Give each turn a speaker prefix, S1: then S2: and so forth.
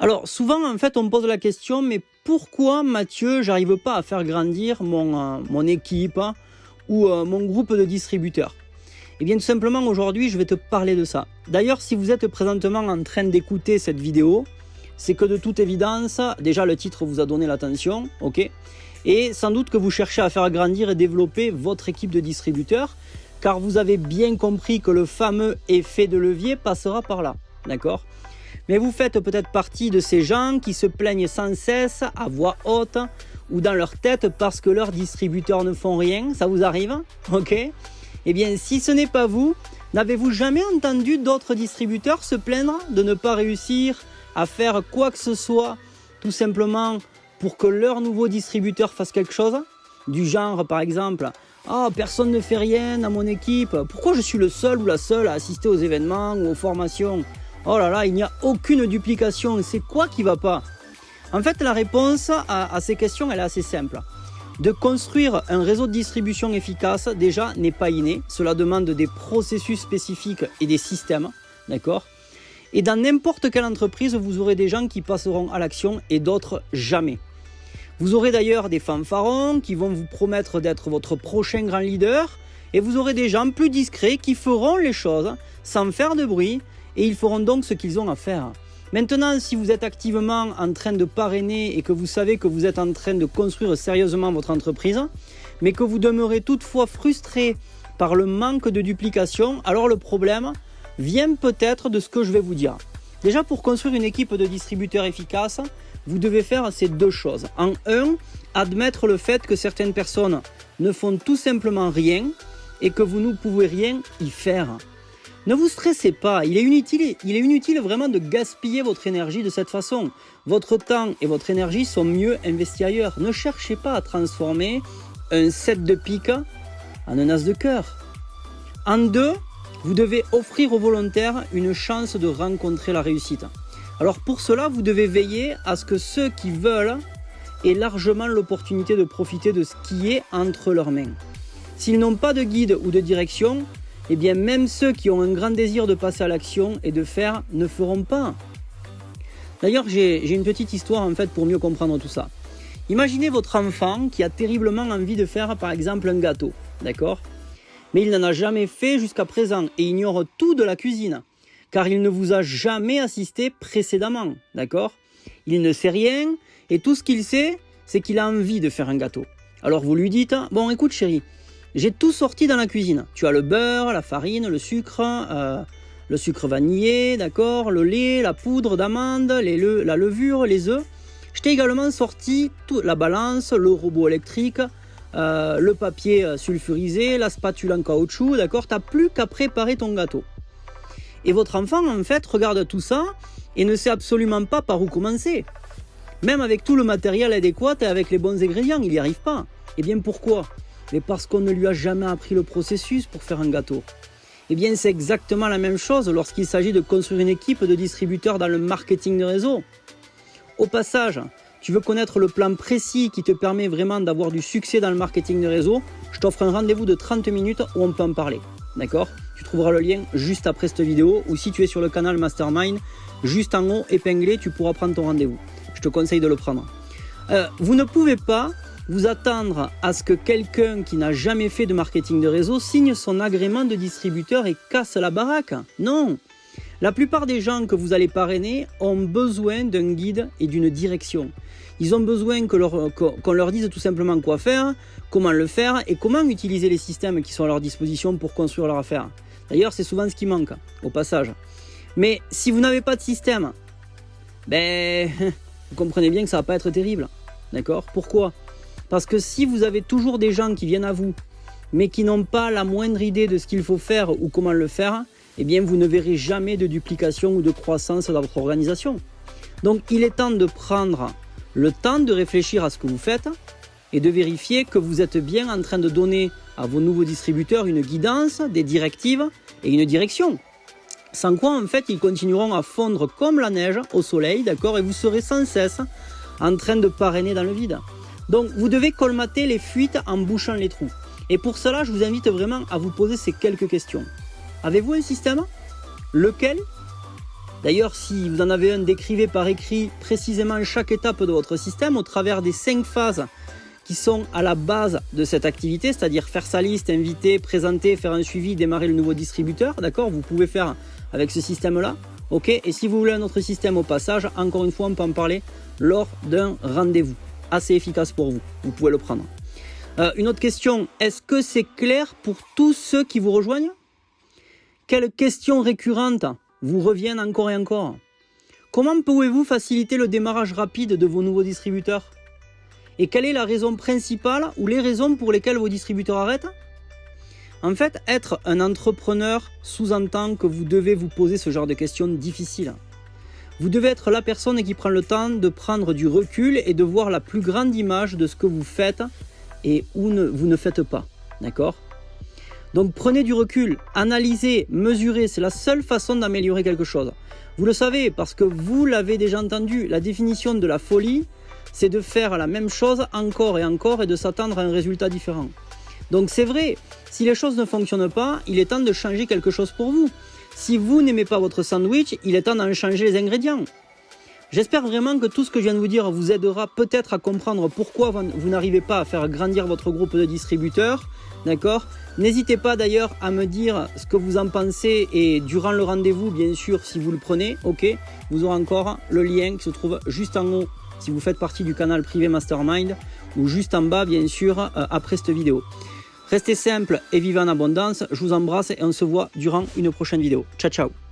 S1: Alors souvent en fait on me pose la question, mais pourquoi Mathieu, j'arrive pas à faire grandir mon équipe ou mon groupe de distributeurs? Eh bien tout simplement aujourd'hui je vais te parler de ça. D'ailleurs si vous êtes présentement en train d'écouter cette vidéo, c'est que de toute évidence, déjà le titre vous a donné l'attention, ok? Et sans doute que vous cherchez à faire grandir et développer votre équipe de distributeurs, car vous avez bien compris que le fameux effet de levier passera par là, d'accord? Mais vous faites peut-être partie de ces gens qui se plaignent sans cesse à voix haute ou dans leur tête parce que leurs distributeurs ne font rien. Ça vous arrive? Ok? Eh bien, si ce n'est pas vous, n'avez-vous jamais entendu d'autres distributeurs se plaindre de ne pas réussir à faire quoi que ce soit tout simplement pour que leur nouveau distributeur fasse quelque chose? Du genre, par exemple, « Ah, personne ne fait rien dans mon équipe. Pourquoi je suis le seul ou la seule à assister aux événements ou aux formations ? Oh là là, il n'y a aucune duplication. C'est quoi qui va pas ?» En fait, la réponse à ces questions, elle est assez simple. De construire un réseau de distribution efficace, déjà, n'est pas inné. Cela demande des processus spécifiques et des systèmes, d'accord ? Et dans n'importe quelle entreprise, vous aurez des gens qui passeront à l'action et d'autres jamais. Vous aurez d'ailleurs des fanfarons qui vont vous promettre d'être votre prochain grand leader et vous aurez des gens plus discrets qui feront les choses sans faire de bruit et ils feront donc ce qu'ils ont à faire. Maintenant, si vous êtes activement en train de parrainer et que vous savez que vous êtes en train de construire sérieusement votre entreprise, mais que vous demeurez toutefois frustré par le manque de duplication, alors le problème vient peut-être de ce que je vais vous dire. Déjà, pour construire une équipe de distributeurs efficace, vous devez faire ces deux choses. En un, admettre le fait que certaines personnes ne font tout simplement rien et que vous ne pouvez rien y faire. Ne vous stressez pas, il est inutile vraiment de gaspiller votre énergie de cette façon. Votre temps et votre énergie sont mieux investis ailleurs. Ne cherchez pas à transformer un 7 de pique en un as de cœur. En deux, vous devez offrir aux volontaires une chance de rencontrer la réussite. Alors pour cela, vous devez veiller à ce que ceux qui veulent aient largement l'opportunité de profiter de ce qui est entre leurs mains. S'ils n'ont pas de guide ou de direction, eh bien même ceux qui ont un grand désir de passer à l'action et de faire ne feront pas. D'ailleurs, j'ai une petite histoire en fait pour mieux comprendre tout ça. Imaginez votre enfant qui a terriblement envie de faire par exemple un gâteau, d'accord ? Mais il n'en a jamais fait jusqu'à présent et ignore tout de la cuisine, car il ne vous a jamais assisté précédemment, d'accord ? Il ne sait rien et tout ce qu'il sait, c'est qu'il a envie de faire un gâteau. Alors vous lui dites, bon écoute chérie, j'ai tout sorti dans la cuisine. Tu as le beurre, la farine, le sucre vanillé, d'accord, le lait, la poudre d'amande, la levure, les œufs. Je t'ai également sorti la balance, le robot électrique, le papier sulfurisé, la spatule en caoutchouc, d'accord, t'as plus qu'à préparer ton gâteau. Et votre enfant, en fait, regarde tout ça et ne sait absolument pas par où commencer. Même avec tout le matériel adéquat et avec les bons ingrédients, il n'y arrive pas. Et bien pourquoi ? Mais parce qu'on ne lui a jamais appris le processus pour faire un gâteau. Eh bien c'est exactement la même chose lorsqu'il s'agit de construire une équipe de distributeurs dans le marketing de réseau. Au passage, tu veux connaître le plan précis qui te permet vraiment d'avoir du succès dans le marketing de réseau, je t'offre un rendez-vous de 30 minutes où on peut en parler. D'accord ? Tu trouveras le lien juste après cette vidéo ou si tu es sur le canal Mastermind, juste en haut épinglé, tu pourras prendre ton rendez-vous. Je te conseille de le prendre. Vous ne pouvez pas vous attendre à ce que quelqu'un qui n'a jamais fait de marketing de réseau signe son agrément de distributeur et casse la baraque. Non. La plupart des gens que vous allez parrainer ont besoin d'un guide et d'une direction. Ils ont besoin qu'on leur dise tout simplement quoi faire, comment le faire et comment utiliser les systèmes qui sont à leur disposition pour construire leur affaire. D'ailleurs, c'est souvent ce qui manque, au passage. Mais si vous n'avez pas de système, vous comprenez bien que ça va pas être terrible. D'accord ? Pourquoi ? Parce que si vous avez toujours des gens qui viennent à vous, mais qui n'ont pas la moindre idée de ce qu'il faut faire ou comment le faire, eh bien vous ne verrez jamais de duplication ou de croissance dans votre organisation. Donc il est temps de prendre le temps de réfléchir à ce que vous faites et de vérifier que vous êtes bien en train de donner à vos nouveaux distributeurs une guidance, des directives et une direction. Sans quoi, en fait, ils continueront à fondre comme la neige au soleil, d'accord, et vous serez sans cesse en train de parrainer dans le vide. Donc, vous devez colmater les fuites en bouchant les trous. Et pour cela, je vous invite vraiment à vous poser ces quelques questions. Avez-vous un système ? Lequel ? D'ailleurs, si vous en avez un, décrivez par écrit précisément chaque étape de votre système au travers des 5 phases qui sont à la base de cette activité, c'est-à-dire faire sa liste, inviter, présenter, faire un suivi, démarrer le nouveau distributeur, d'accord? Vous pouvez faire avec ce système-là, ok? Et si vous voulez un autre système au passage, encore une fois, on peut en parler lors d'un rendez-vous. Assez efficace pour vous, vous pouvez le prendre. Une autre question, est-ce que c'est clair pour tous ceux qui vous rejoignent? Quelles questions récurrentes vous reviennent encore et encore? Comment pouvez-vous faciliter le démarrage rapide de vos nouveaux distributeurs? Et quelle est la raison principale ou les raisons pour lesquelles vos distributeurs arrêtent? En fait, être un entrepreneur sous-entend que vous devez vous poser ce genre de questions difficiles. Vous devez être la personne qui prend le temps de prendre du recul et de voir la plus grande image de ce que vous faites et où vous ne faites pas. D'accord? Donc prenez du recul, analysez, mesurez, c'est la seule façon d'améliorer quelque chose. Vous le savez parce que vous l'avez déjà entendu, la définition de la folie, c'est de faire la même chose encore et encore et de s'attendre à un résultat différent. Donc c'est vrai, si les choses ne fonctionnent pas, il est temps de changer quelque chose pour vous. Si vous n'aimez pas votre sandwich, il est temps d'en changer les ingrédients. J'espère vraiment que tout ce que je viens de vous dire vous aidera peut-être à comprendre pourquoi vous n'arrivez pas à faire grandir votre groupe de distributeurs. D'accord? N'hésitez pas d'ailleurs à me dire ce que vous en pensez et durant le rendez-vous, bien sûr, si vous le prenez, ok, vous aurez encore le lien qui se trouve juste en haut si vous faites partie du canal privé Mastermind ou juste en bas, bien sûr, après cette vidéo. Restez simple et vivez en abondance. Je vous embrasse et on se voit durant une prochaine vidéo. Ciao, ciao!